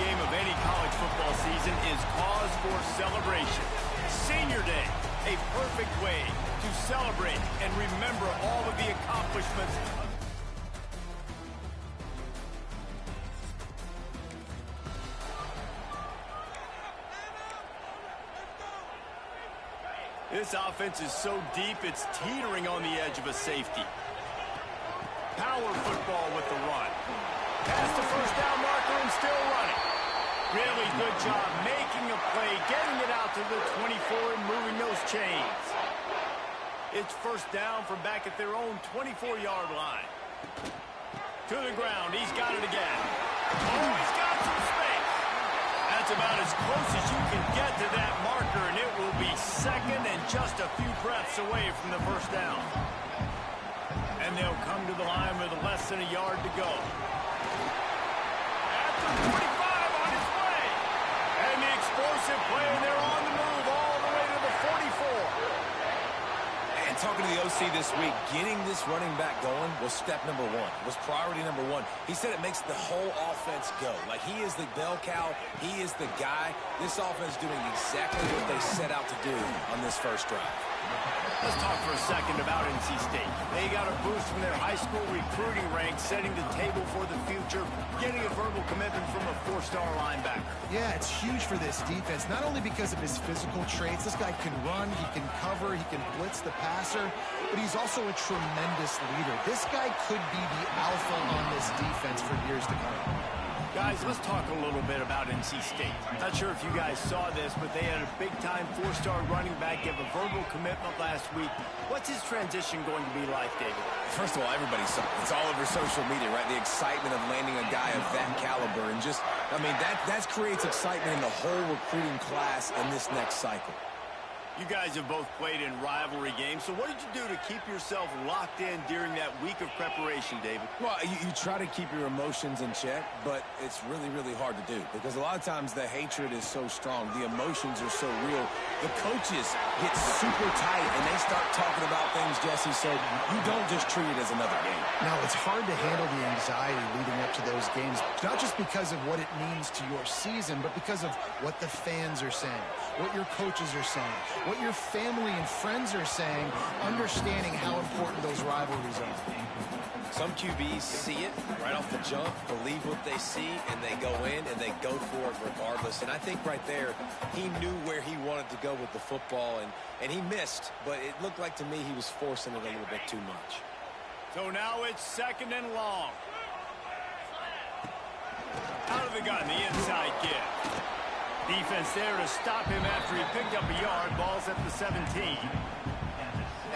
game of any college football season is cause for celebration. Senior Day, a perfect way to celebrate and remember all of the accomplishments. This offense is so deep, it's teetering on the edge of a safety. Power football with the run. Past the first down marker and still running. Really good job making a play, getting it out to the 24 and moving those chains. It's first down from back at their own 24-yard line. To the ground, he's got it again. Oh, he's got some space. That's about as close as you can get to that marker, and it will be second and just a few breaths away from the first down. And they'll come to the line with less than a yard to go. At the 25 on his way. And the explosive play, and they're on the move all the way to the 44. And talking to the OC this week, getting this running back going was step number one, was priority number one. He said it makes the whole offense go. Like, he is the bell cow. He is the guy. This offense doing exactly what they set out to do on this first drive. Let's talk for a second about NC State. They got a boost from their high school recruiting ranks, setting the table for the future, getting a verbal commitment from a four-star linebacker. Yeah, it's huge for this defense, not only because of his physical traits. This guy can run, he can cover, he can blitz the passer, but he's also a tremendous leader. This guy could be the alpha on this defense for years to come. Guys, let's talk a little bit about NC State. Not sure if you guys saw this, but they had a big-time four-star running back give a verbal commitment last week. What's his transition going to be like, David? First of all, everybody saw it. It's all over social media, right? The excitement of landing a guy of that caliber. And just, I mean, that creates excitement in the whole recruiting class in this next cycle. You guys have both played in rivalry games, so what did you do to keep yourself locked in during that week of preparation, David? Well, you try to keep your emotions in check, but it's really, really hard to do because a lot of times the hatred is so strong. The emotions are so real. The coaches get super tight, and they start talking about things, Jesse, so you don't just treat it as another game. No, it's hard to handle the anxiety leading up to those games, not just because of what it means to your season, but because of what the fans are saying, what your coaches are saying, what your family and friends are saying, understanding how important those rivalries are. Some QBs see it right off the jump, believe what they see, and they go in and they go for it regardless. And I think right there, he knew where he wanted to go with the football, and he missed, but it looked like to me he was forcing it a little bit too much. So now it's second and long. Out of the gun, the inside give. Defense there to stop him after he picked up a yard. Ball's at the 17.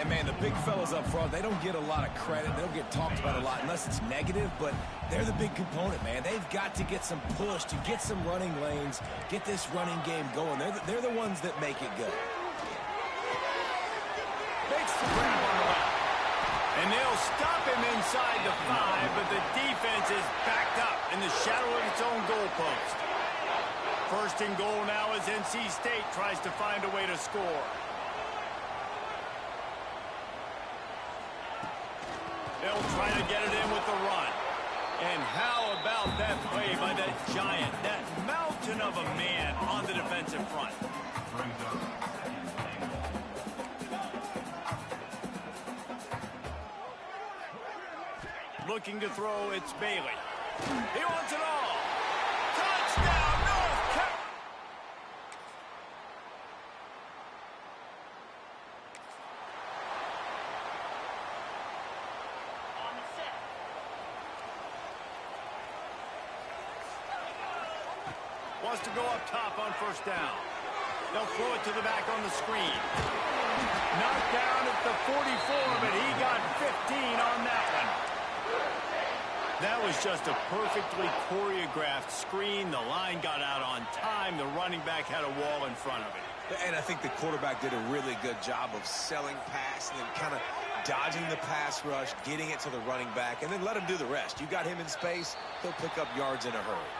And, man, the big fellas up front, they don't get a lot of credit. They don't get talked about a lot unless it's negative, but they're the big component, man. They've got to get some push, to get some running lanes, get this running game going. They're the ones that make it go. Makes the grab on the left. And they'll stop him inside the 5, but the defense is backed up in the shadow of its own goalpost. First and goal now as NC State tries to find a way to score. They'll try to get it in with the run. And how about that play by that giant, that mountain of a man on the defensive front? Looking to throw, it's Bailey. He wants it all. Touchdown, North Carolina. Wants to go up top on first down. They'll throw it to the back on the screen. Knocked down at the 44, but he got 15 on that one. That was just a perfectly choreographed screen. The line got out on time. The running back had a wall in front of it. And I think the quarterback did a really good job of selling pass and then kind of dodging the pass rush, getting it to the running back, and then let him do the rest. You got him in space, he'll pick up yards in a hurry.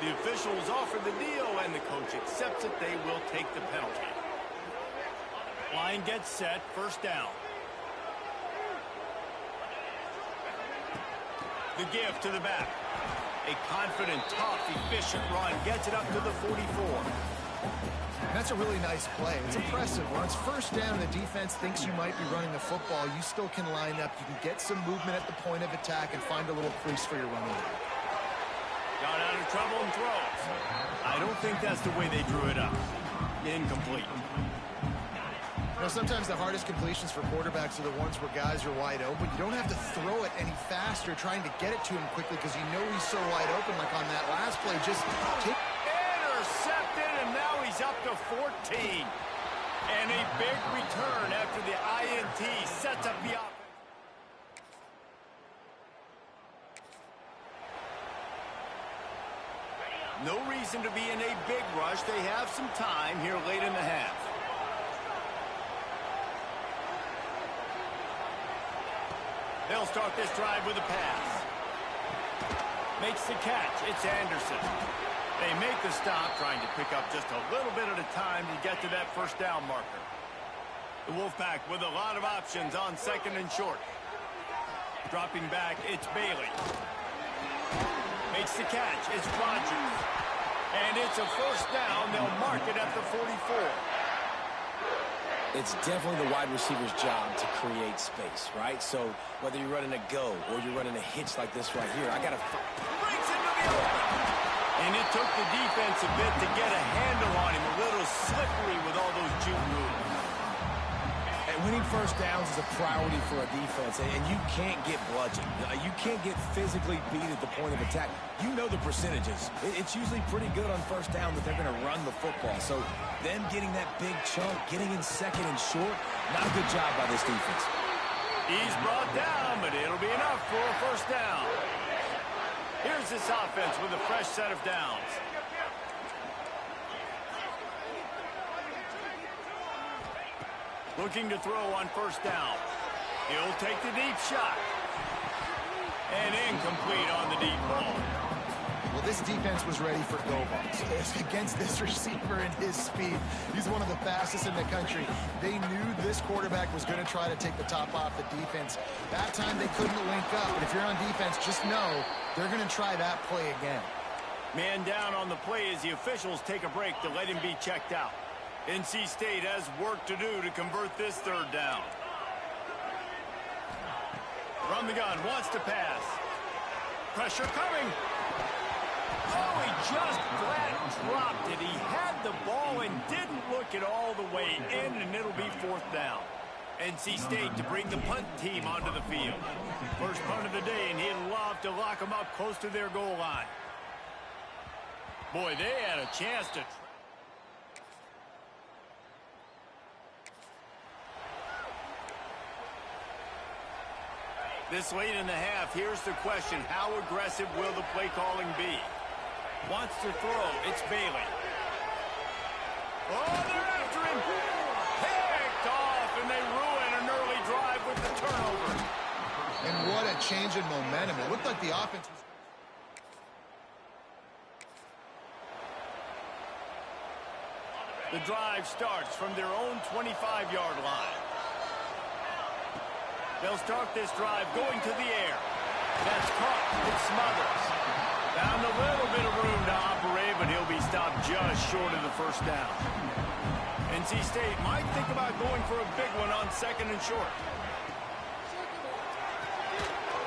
The officials offer the deal, and the coach accepts it. They will take the penalty. Line gets set, first down. The give to the back. A confident, tough, efficient run gets it up to the 44. That's a really nice play. It's impressive. When it's first down and the defense thinks you might be running the football, you still can line up. You can get some movement at the point of attack and find a little crease for your running back. Got out of trouble and throws. I don't think that's the way they drew it up. Incomplete. You know, sometimes the hardest completions for quarterbacks are the ones where guys are wide open. You don't have to throw it any faster trying to get it to him quickly because you know he's so wide open, like on that last play. Just take... Intercepted, and now he's up to 14. And a big return after the INT sets up the offense. No reason to be in a big rush. They have some time here late in the half. They'll start this drive with a pass. Makes the catch. It's Anderson. They make the stop, trying to pick up just a little bit at a time to get to that first down marker. The Wolfpack with a lot of options on second and short. Dropping back, it's Bailey. Makes the catch. It's Rodgers. And it's a first down. They'll mark it at the 44. It's definitely the wide receiver's job to create space, right? So whether you're running a go or you're running a hitch like this right here, I got to... Brings it to the open. And it took the defense a bit to get a handle on him. A little slippery with all those juke moves. And winning first downs is a priority for a defense, and you can't get bludgeoned. You can't get physically beat at the point of attack. You know the percentages. It's usually pretty good on first down that they're going to run the football. So them getting that big chunk, getting in second and short, not a good job by this defense. He's brought down, but it'll be enough for a first down. Here's this offense with a fresh set of downs. Looking to throw on first down. He'll take the deep shot. And incomplete on the deep ball. Well, this defense was ready for go balls. Against this receiver and his speed, he's one of the fastest in the country. They knew this quarterback was going to try to take the top off the defense. That time they couldn't link up. But if you're on defense, just know they're going to try that play again. Man down on the play as the officials take a break to let him be checked out. NC State has work to do to convert this third down. From the gun, wants to pass. Pressure coming. Oh, he just flat dropped it. He had the ball and didn't look it all the way in, and it'll be fourth down. NC State to bring the punt team onto the field. First punt of the day, and he'd love to lock them up close to their goal line. Boy, they had a chance to... This late in the half, here's the question. How aggressive will the play calling be? Wants to throw. It's Bailey. Oh, they're after him. Picked off, and they ruin an early drive with the turnover. And what a change in momentum. It looked like the offense was... The drive starts from their own 25-yard line. They'll start this drive going to the air. That's caught. It smothers. Found a little bit of room to operate, but he'll be stopped just short of the first down. NC State might think about going for a big one on second and short.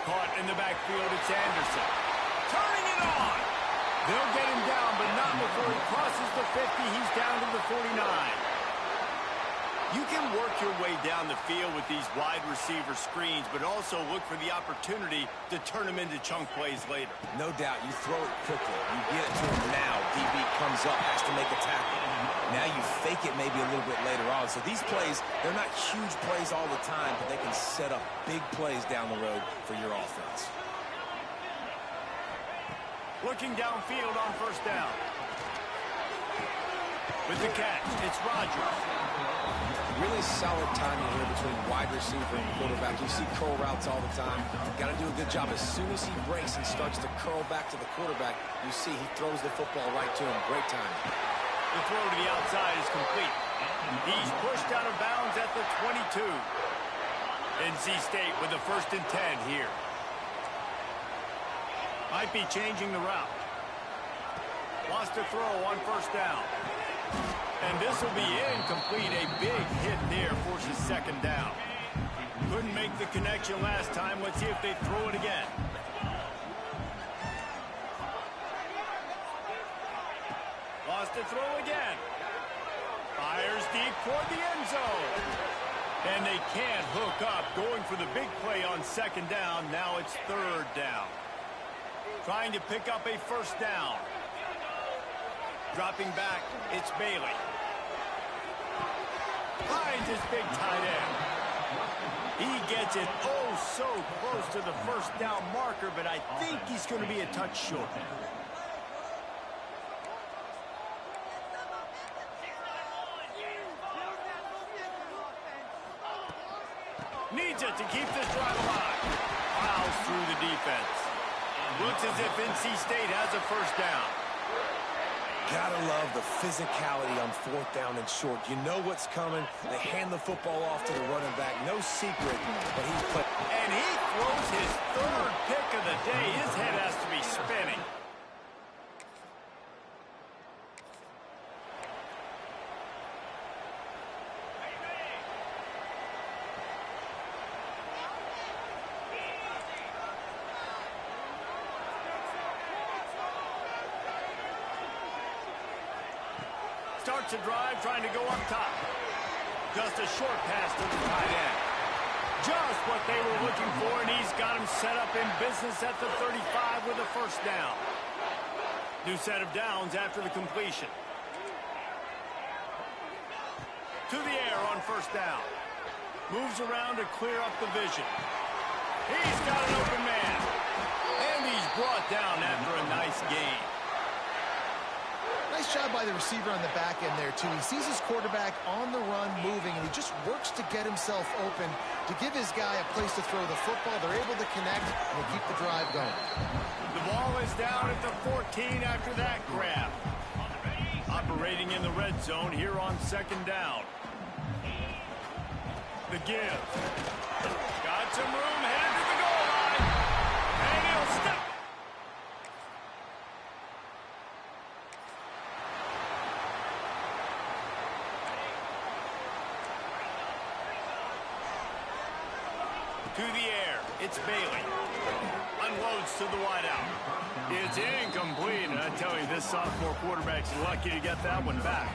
Caught in the backfield, it's Anderson. Turning it on. They'll get him down, but not before he crosses the 50. He's down to the 49. You can work your way down the field with these wide receiver screens, but also look for the opportunity to turn them into chunk plays later. No doubt, you throw it quickly. You get it to him now. DB comes up, has to make a tackle. Now you fake it maybe a little bit later on. So these plays, they're not huge plays all the time, but they can set up big plays down the road for your offense. Looking downfield on first down. With the catch, it's Rodgers. Really solid timing here between wide receiver and quarterback. You see curl routes all the time. Got to do a good job. As soon as he breaks and starts to curl back to the quarterback, you see he throws the football right to him. Great time. The throw to the outside is complete. He's pushed out of bounds at the 22. NC State with the 1st and 10 here. Might be changing the route. Wants to throw on first down. And this will be incomplete. A big hit there forces second down. Couldn't make the connection last time. Let's see if they throw it again. Wants to throw again. Fires deep toward the end zone. And they can't hook up. Going for the big play on second down. Now it's third down. Trying to pick up a first down. Dropping back, it's Bailey. Finds his big tight end. He gets it oh so close to the first down marker, but I think he's going to be a touch short. Needs it to keep this drive alive. Plows through the defense. Looks as if NC State has a first down. Gotta love the physicality on fourth down and short. You know what's coming. They hand the football off to the running back. No secret, but he's put. And he throws his third pick of the day. His head has to be spinning. Starts a drive trying to go up top. Just a short pass to the tight end. Just what they were looking for, and he's got him set up in business at the 35 with a first down. New set of downs after the completion. To the air on first down. Moves around to clear up the vision. He's got an open man. And he's brought down after a nice gain. Nice job by the receiver on the back end there, too. He sees his quarterback on the run moving, and he just works to get himself open to give his guy a place to throw the football. They're able to connect, and they keep the drive going. The ball is down at the 14 after that grab. Operating in the red zone here on second down. The give. Got some room, headed to the goal line. And he'll step. To the air, it's Bailey. Unloads to the wideout. It's incomplete, and I tell you, this sophomore quarterback's lucky to get that one back.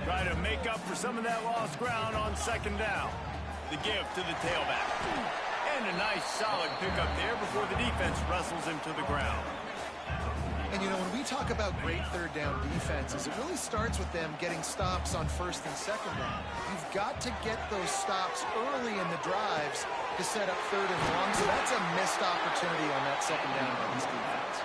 Try to make up for some of that lost ground on second down. The give to the tailback. And a nice solid pickup there before the defense wrestles him to the ground. And, you know, when we talk about great third down defenses, it really starts with them getting stops on first and second down. You've got to get those stops early in the drives to set up third and long, so that's a missed opportunity on that second down by this defense.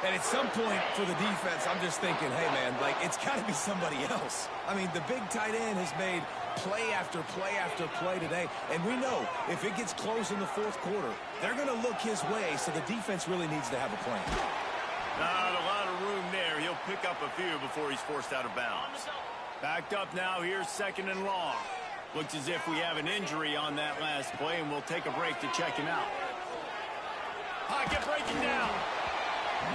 And at some point for the defense, I'm just thinking, hey, man, like, it's got to be somebody else. I mean, the big tight end has made play after play after play today. And we know if it gets close in the fourth quarter, they're going to look his way, so the defense really needs to have a plan. Not a lot of room there. He'll pick up a few before he's forced out of bounds. Backed up now. Here's second and long. Looks as if we have an injury on that last play, and we'll take a break to check him out. Pocket breaking down.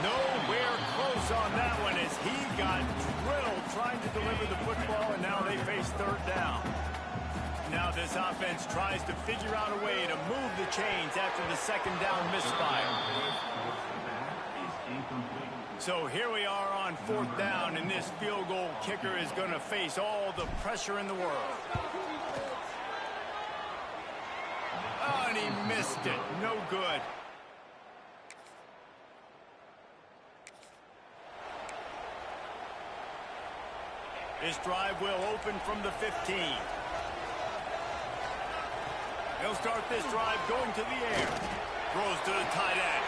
Nowhere close on that one as he got drilled trying to deliver the football, and now they face third down. Now this offense tries to figure out a way to move the chains after the second down misfire. So here we are on fourth down, and this field goal kicker is going to face all the pressure in the world. Oh, and he missed it. No good. This drive will open from the 15. He'll start this drive going to the air. Throws to the tight end.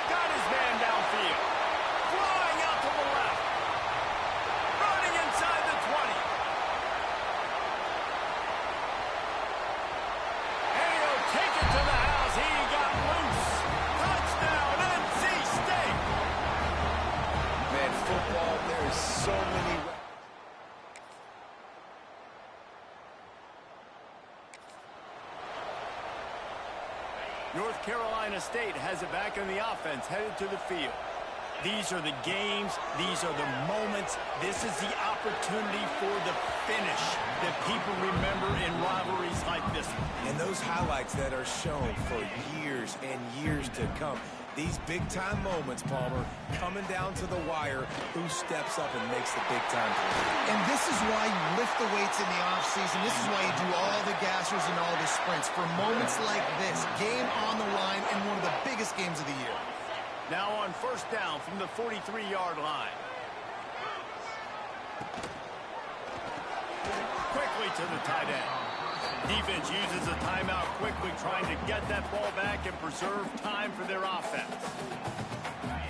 Got his man downfield. Flying out to the left. Running inside the 20. And he'll take it to the house. He got loose. Touchdown, NC State. Man, football, there is so many... North Carolina State has it back in the offense, headed to the field. These are the games. These are the moments. This is the opportunity for the finish that people remember in rivalries like this one. And those highlights that are shown for years and years to come. These big-time moments, Palmer, coming down to the wire, who steps up and makes the big-time play. And this is why you lift the weights in the offseason. This is why you do all the gassers and all the sprints. For moments like this, game on the line and one of the biggest games of the year. Now on first down from the 43-yard line. Quickly to the tight end. Defense uses a timeout quickly, trying to get that ball back and preserve time for their offense.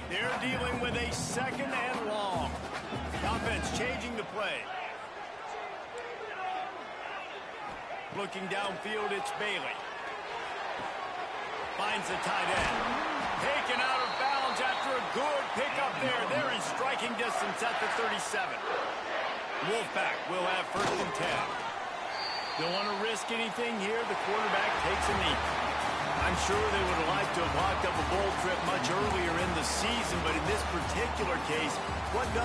They're dealing with a second and long. Offense changing the play. Looking downfield, it's Bailey. Finds the tight end. Taken out of bounds after a good pickup there. They're in striking distance at the 37. Wolfpack will have first and 10. Don't want to risk anything here. The quarterback takes a knee. I'm sure they would have liked to have locked up a bowl trip much earlier in the season, but in this particular case, what does